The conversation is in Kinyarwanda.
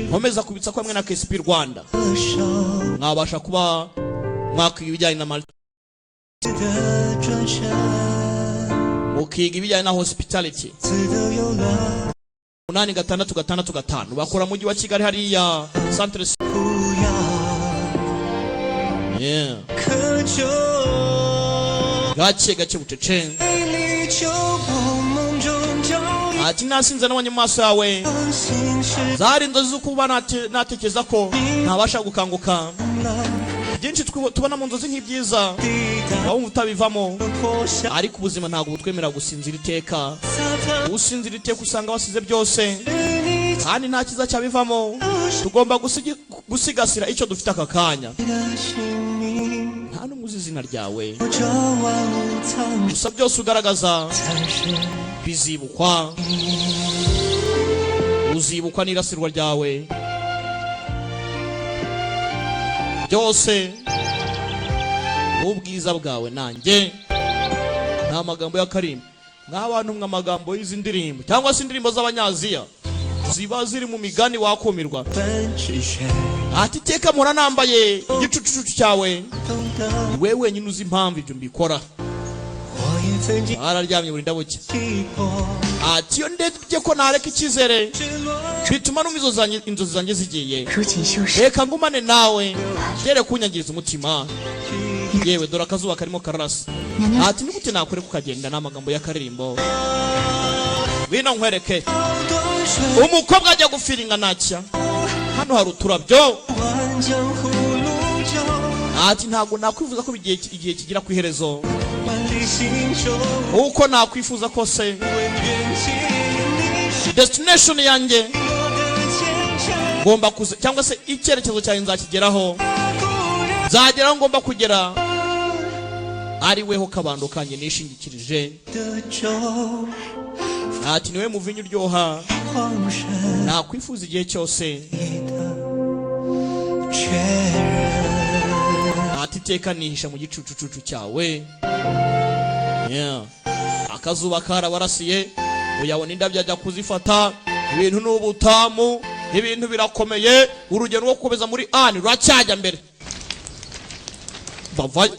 Nkomeza kubitsa ko hamwe na KSP Rwanda mwabasha kuba mwakwiga ibijyanye na multi ukiga ibijyanye na hospitality 8665 bakora mu mujyi wa Kigali hariya centre. Yeah. Gace bucece ati nasinze nabonye maso yawe zari inzozi zo kuba natekereza ko ntabasha gukanguka byinshi tubona mu nzozi nk'ibyiza wumva utabivamo ariko ubuzima ntabwo butwemera gusinzira iteka. Usinzira iteka usanga wasize byose kandi nta kiza cyabivamo. Tugomba gusigasira icyo dufite aka kanya. Nta n'umuzi izina ryawe gusa byose ugaragaza bizibukwa, uzibukwa n'irasirwa ryawe byose ubwiza bwawe. Nanjye nta magambo ya Karim nk'abantu mw'amagambo y'izi ndirimbo cyangwa se indirimbo z'abanyaziya ziba ziri mu migani wakumirwa. Ati teka mpora nambaye igicucucu cyawe, wewe wenyine uzi impamvu ibyo mbikora. Araryamye buri ndabuke. Ati yo ndebye ko nareka icyizere bituma inzozi zanjye zigiye. Reka ngumane nawe kere kunyangiriza umutima. Yewe dore akazuba karimo kararasa. Ati nigute nakore kukagenda n'amagambo ya Karirimbo. Bino nkwereke umukobwa ajya gufiringa nacya hano hari uturabyo. Ati ntago nakwifuza ko igihe kigira ku iherezo uko nakwifuza kose. Destination yanjye ngomba kuza cyangwa se icyerekezo cyawe nzakigeraho, nzageraho ngomba kugera ari weho kabando kanye nishingikirije. Ati niwe muvinyu uryoha nakwifuza igihe cyose. Ati teka nihisha mu gicucucucu cyawe. Yeah. Akazuba karabarasiye uyabona indabyo ajya kuzifata. Ibintu n'ubutamu, ibintu birakomeye. Urugero rwo kubeza muri ani ruracyajya mbere. Bavaye